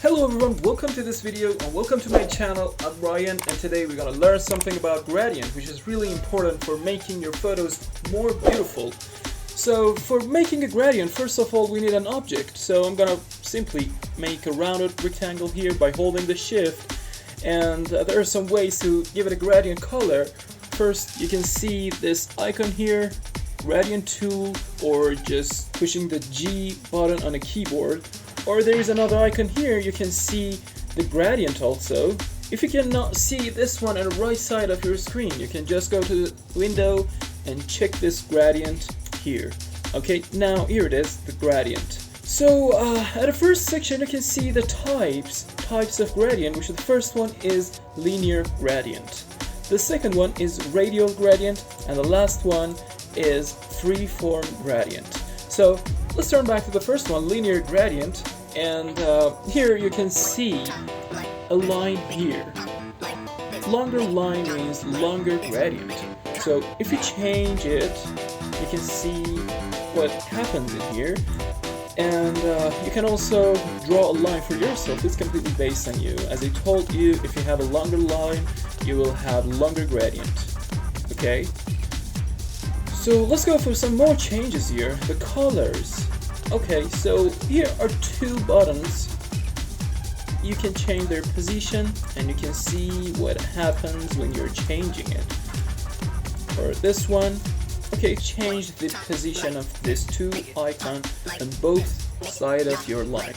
Hello everyone, welcome to this video and welcome to my channel. I'm Ryan, and today we're gonna learn something about gradient, which is really important for making your photos more beautiful. So for making a gradient, first of all we need an object. So I'm gonna simply make a rounded rectangle here by holding the shift, and there are some ways to give it a gradient color. First, you can see this icon here, gradient tool, or just pushing the G button on a keyboard. Or there is another icon here, you can see the gradient also. If you cannot see this one on the right side of your screen, you can just go to the window and check this gradient here. Okay, now here it is, the gradient. So at the first section you can see the types of gradient, which the first one is linear gradient. The second one is radial gradient, and the last one is freeform gradient. So let's turn back to the first one, linear gradient, and here you can see a line here. Longer line means longer gradient. So if you change it, you can see what happens in here, and you can also draw a line for yourself. It's completely based on you. As I told you, if you have a longer line, you will have longer gradient. Okay? So let's go for some more changes here. The colors. Okay, so here are two buttons. You can change their position and you can see what happens when you're changing it. For this one, okay, change the position of these two icons on both sides of your line.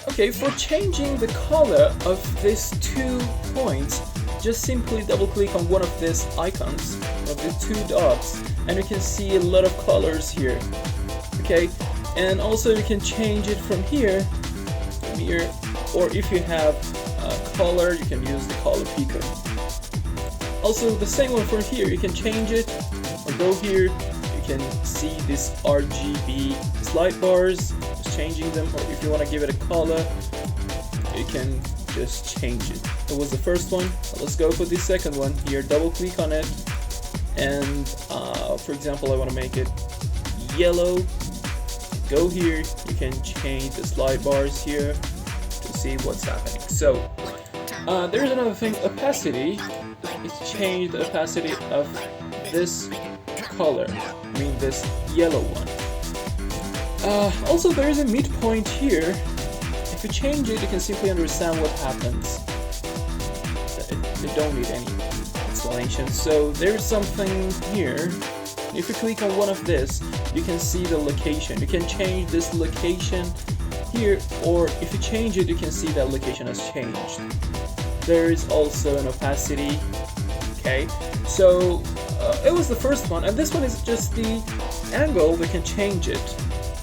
Okay, for changing the color of these 2 points, just simply double click on one of these icons, of the 2 dots, and you can see a lot of colors here. Okay, and also you can change it from here, or if you have color, you can use the color picker. Also the same one for here, you can change it, or go here, you can see this RGB slide bars, just changing them, or if you want to give it a color, you can just change it. That was the first one. Let's go for the second one. Here, double click on it, and for example, I want to make it yellow. Go here, you can change the slide bars here to see what's happening. So there's another thing, opacity. It's changed the opacity of this color, I mean this yellow one. Also there is a midpoint here. If you change it, you can simply understand what happens. You don't need any explanation. So there's something here. If you click on one of this, you can see the location. You can change this location here, or if you change it, you can see that location has changed. There is also an opacity. Okay, so it was the first one, and this one is just the angle. We can change it,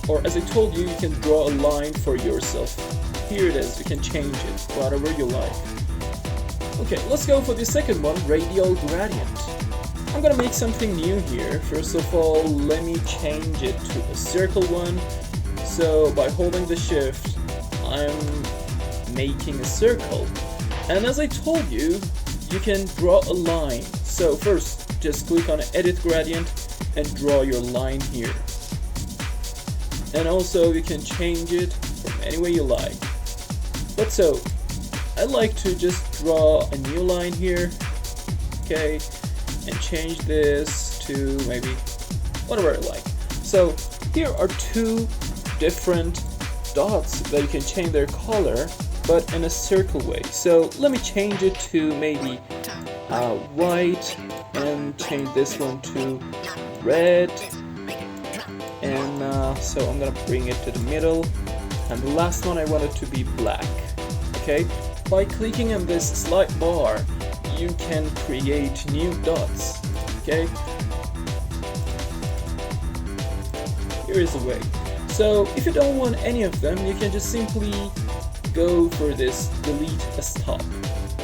or as I told you, you can draw a line for yourself. Here it is, you can change it, whatever you like. Okay, let's go for the second one, radial gradient. I'm gonna make something new here. First of all, let me change it to a circle one. So by holding the shift, I'm making a circle. And as I told you, you can draw a line. So first, just click on edit gradient and draw your line here. And also you can change it from any way you like. But so, I like to just draw a new line here. Okay, and change this to maybe whatever I like. So here are 2 different dots that you can change their color, but in a circle way. So let me change it to maybe white, and change this one to red, and so I'm gonna bring it to the middle, and the last one I want it to be black. Okay, by clicking on this slide bar, you can create new dots. Okay, here is the way. So if you don't want any of them, you can just simply go for this delete as top.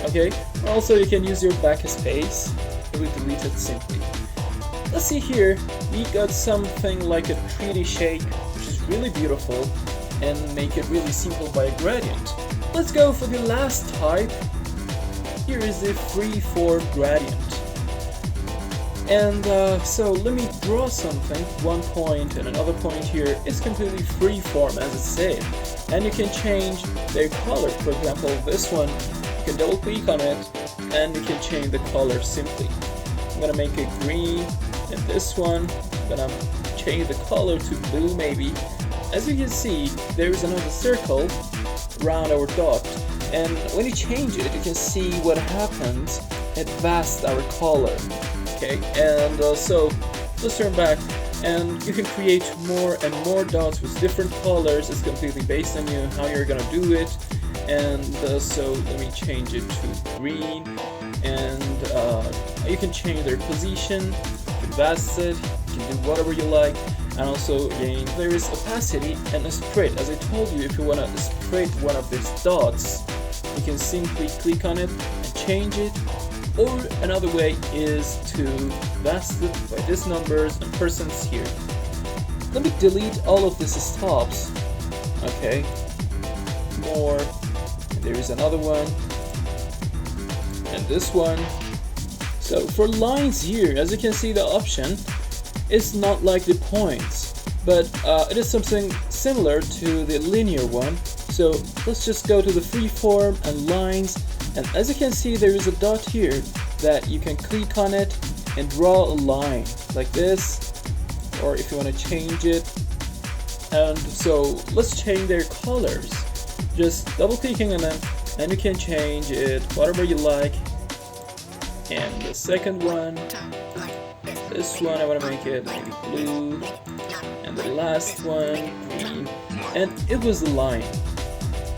Okay, also you can use your backspace. It will delete it simply. Let's see here, we got something like a 3D shape, which is really beautiful, and make it really simple by a gradient. Let's go for the last type. Here is the freeform gradient. And so let me draw something. One point and another point here is completely freeform, as it said. and you can change their color. For example, this one, you can double click on it and you can change the color simply. I'm gonna make it green, and this one, I'm gonna change the color to blue maybe. As you can see, there is another circle around our dot, and when you change it, you can see what happens. It vasts our color. Okay, and so let's turn back, and you can create more and more dots with different colors. It's completely based on you how you're gonna do it. And so let me change it to green, and you can change their position, you can vast it, you can do whatever you like. And also again, there is opacity and a spread. As I told you, if you want to spread one of these dots, you can simply click on it and change it. Or another way is to vast it by these numbers and percents here. Let me delete all of these stops. Okay, more, and there is another one, and this one. So for lines here, as you can see, the option is not like the points, but it is something similar to the linear one. So let's just go to the freeform and lines, and as you can see, there is a dot here that you can click on it and draw a line like this, or if you want to change it. And so let's change their colors, just double clicking on them, and you can change it whatever you like. And the second one, this one, I want to make it maybe blue, and the last one green, and it was a line.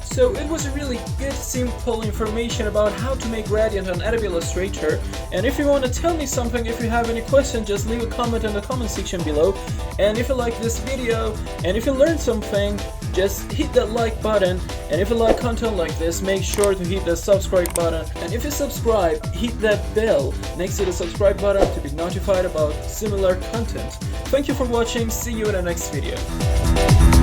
So it was a really good, simple information about how to make gradient on Adobe Illustrator. And if you want to tell me something, if you have any question, just leave a comment in the comment section below. And if you like this video, and if you learned something, just hit that like button. And if you like content like this, make sure to hit the subscribe button. And if you subscribe, hit that bell next to the subscribe button to be notified about similar content. Thank you for watching. See you in the next video.